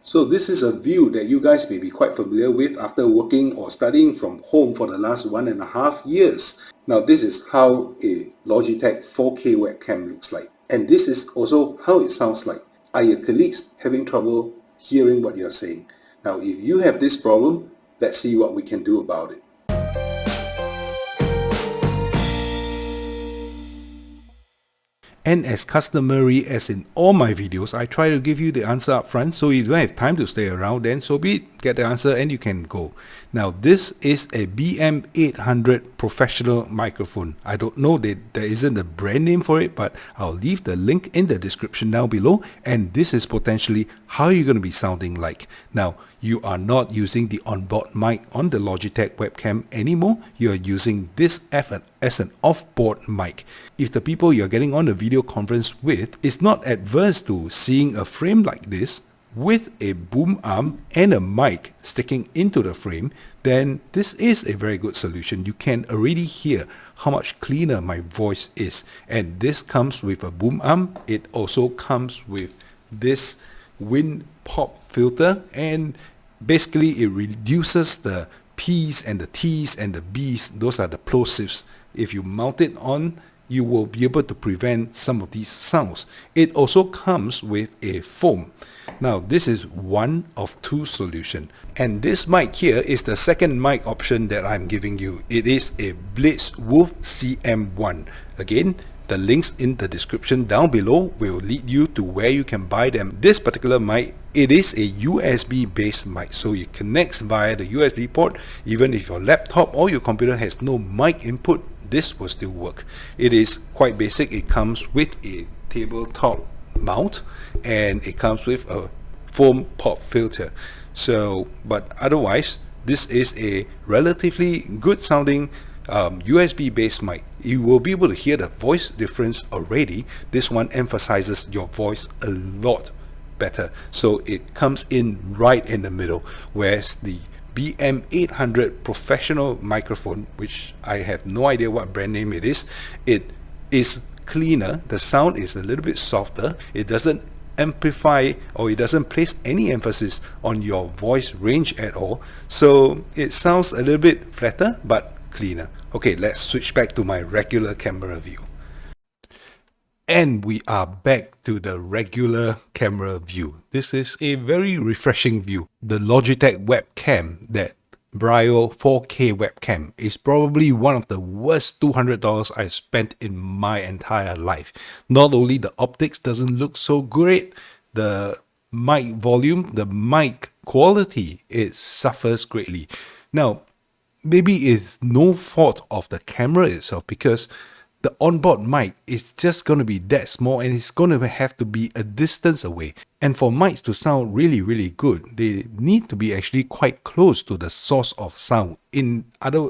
So this is a view that you guys may be quite familiar with after working or studying from home for the last 1.5 years. Now this is how a Logitech 4K webcam looks like. And this is also how it sounds like. Are your colleagues having trouble hearing what you're saying? Now if you have this problem, let's see what we can do about it. And as customary as in all my videos, I try to give you the answer up front, so if you don't have time to stay around, then so be it. Get the answer and you can go. Now this is a BM800 professional microphone. I don't know that there isn't a brand name for it, but I'll leave the link in the description down below, and this is potentially how you're going to be sounding like. Now you are not using the onboard mic on the Logitech webcam anymore. You are using this as an off-board mic. If the people you're getting on a video conference with is not adverse to seeing a frame like this with a boom arm and a mic sticking into the frame, then this is a very good solution. You can already hear how much cleaner my voice is, and this comes with a boom arm. It also comes with this wind pop filter, and basically it reduces the P's and the T's and the B's. Those are the plosives. If you mount it on, you will be able to prevent some of these sounds. It also comes with a foam. Now this is one of two solutions, and this mic here is the second mic option that I'm giving you. It is a Blitzwolf Cm1. Again, the links in the description down below will lead you to where you can buy them. This particular mic, it is a USB based mic, so it connects via the USB port. Even if your laptop or your computer has no mic input, this will still work. It is quite basic. It comes with a tabletop mount, and it comes with a foam pop filter. So, but otherwise, this is a relatively good sounding USB based mic. You will be able to hear the voice difference already. This one emphasizes your voice a lot better, so it comes in right in the middle, whereas the BM800 professional microphone, which I have no idea what brand name it is cleaner. The sound is a little bit softer. It doesn't amplify, or it doesn't place any emphasis on your voice range at all, so it sounds a little bit flatter but cleaner. Okay, let's switch back to my regular camera view. And we are back to the regular camera view. This is a very refreshing view. The Logitech webcam, that Brio 4K webcam, is probably one of the worst $200 I spent in my entire life. Not only the optics doesn't look so great, the mic volume, the mic quality, it suffers greatly. Now, maybe it's no fault of the camera itself, because the onboard mic is just going to be that small, and it's going to have to be a distance away. And for mics to sound really, really good, they need to be actually quite close to the source of sound. In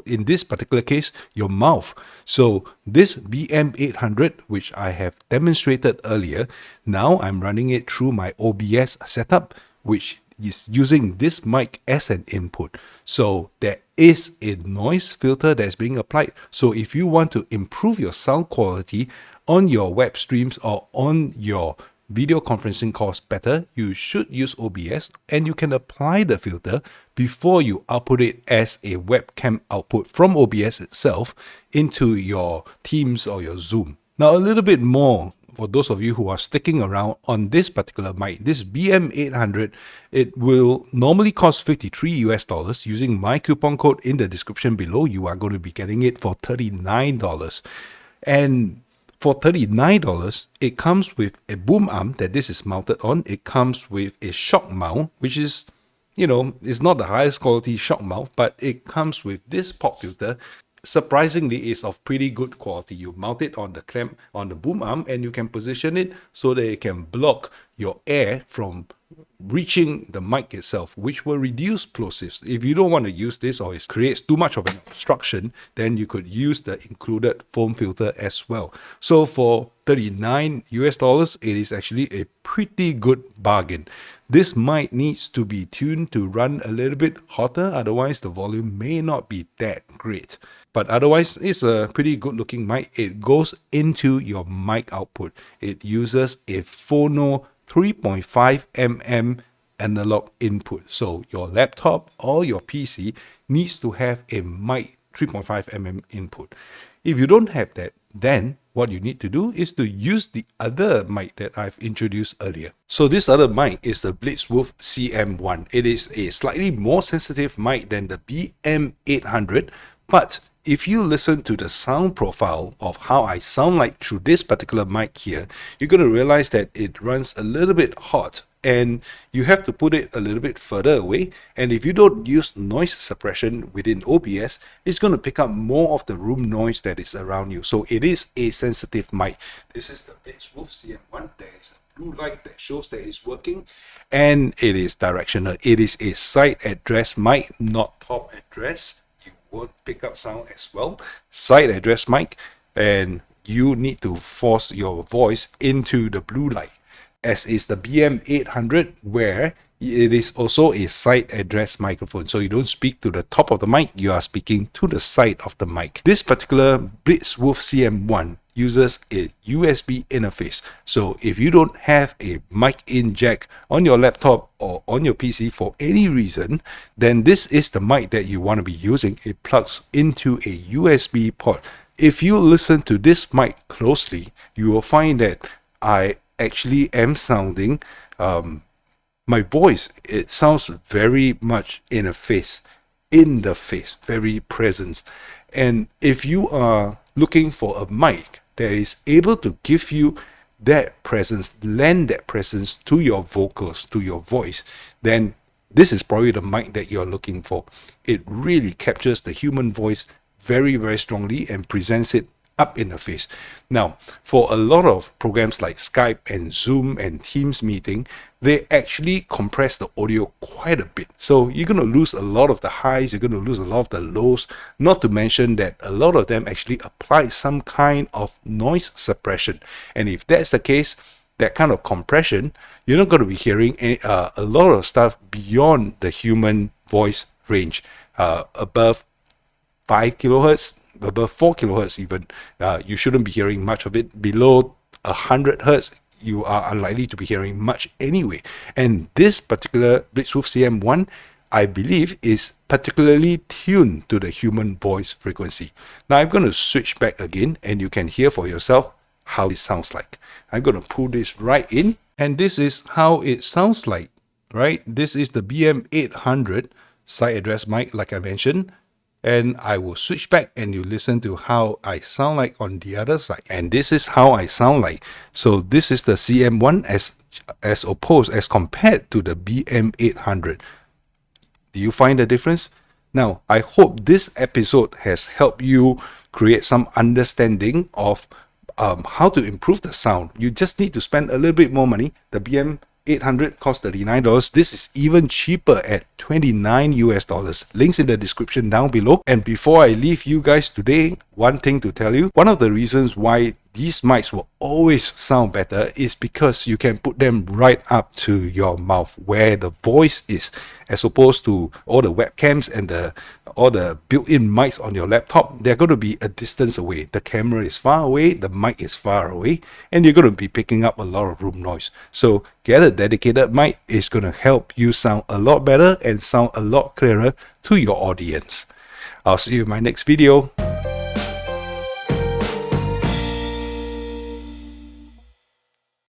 this particular case, your mouth. So this BM800, which I have demonstrated earlier, now I'm running it through my OBS setup, which is using this mic as an input. So there is a noise filter that's being applied. So if you want to improve your sound quality on your web streams or on your video conferencing calls better, you should use OBS, and you can apply the filter before you output it as a webcam output from OBS itself into your Teams or your Zoom. Now a little bit more for those of you who are sticking around on this particular mic, this BM800, it will normally cost $53 US. Using my coupon code in the description below, you are going to be getting it for $39. And for $39, it comes with a boom arm that this is mounted on. It comes with a shock mount, which is, you know, it's not the highest quality shock mount, but it comes with this pop filter. Surprisingly, is of pretty good quality. You mount it on the clamp on the boom arm, and you can position it so that it can block your air from reaching the mic itself, which will reduce plosives. If you don't want to use this, or it creates too much of an obstruction, then you could use the included foam filter as well. So for $39 US, it is actually a pretty good bargain. This mic needs to be tuned to run a little bit hotter, otherwise the volume may not be that great. But otherwise, it's a pretty good looking mic. It goes into your mic output. It uses a Phono 3.5mm analog input. So your laptop or your PC needs to have a mic 3.5 mm input. If you don't have that, then what you need to do is to use the other mic that I've introduced earlier. So this other mic is the Blitzwolf Cm1. It is a slightly more sensitive mic than the BM800, but if you listen to the sound profile of how I sound like through this particular mic here, you're going to realize that it runs a little bit hot and you have to put it a little bit further away. And if you don't use noise suppression within OBS, it's going to pick up more of the room noise that is around you. So it is a sensitive mic. This is the Blitzwolf Cm1. There is a blue light that shows that it's working, and it is directional. It is a side address mic, not top address. You won't pick up sound as well. Side address mic, and you need to force your voice into the blue light, as is the BM800, where it is also a side address microphone. So you don't speak to the top of the mic, you are speaking to the side of the mic. This particular Blitzwolf Cm1 uses a USB interface. So if you don't have a mic in jack on your laptop or on your PC for any reason, then this is the mic that you want to be using. It plugs into a USB port. If you listen to this mic closely, you will find that I actually am sounding, my voice, it sounds very much in the face, very present. And if you are looking for a mic that is able to give you that presence, lend that presence to your vocals, to your voice, then this is probably the mic that you're looking for. It really captures the human voice very, very strongly and presents it up in the face. Now, for a lot of programs like Skype and Zoom and Teams meeting, they actually compress the audio quite a bit. So you're going to lose a lot of the highs, you're going to lose a lot of the lows, not to mention that a lot of them actually apply some kind of noise suppression. And if that's the case, that kind of compression, you're not going to be hearing a lot of stuff beyond the human voice range, above 5 kilohertz, above 4 kilohertz even. You shouldn't be hearing much of it. Below 100 hertz, you are unlikely to be hearing much anyway. And this particular Blitzwolf Cm1, I believe, is particularly tuned to the human voice frequency. Now I'm going to switch back again, and you can hear for yourself how it sounds like. I'm going to pull this right in, and this is how it sounds like, right? This is the BM800 side address mic, like I mentioned. And I will switch back and you listen to how I sound like on the other side. And this is how I sound like. So this is the Cm1 as compared to the BM800. Do you find the difference? Now, I hope this episode has helped you create some understanding of how to improve the sound. You just need to spend a little bit more money. The BM800 costs $39. This is even cheaper at $29 US. Links in the description down below. And before I leave you guys today, one thing to tell you, one of the reasons why these mics will always sound better is because you can put them right up to your mouth where the voice is, as opposed to all the webcams and all the built-in mics on your laptop. They're going to be a distance away. The camera is far away, the mic is far away, and you're going to be picking up a lot of room noise. So get a dedicated mic. It's going to help you sound a lot better and sound a lot clearer to your audience. I'll see you in my next video.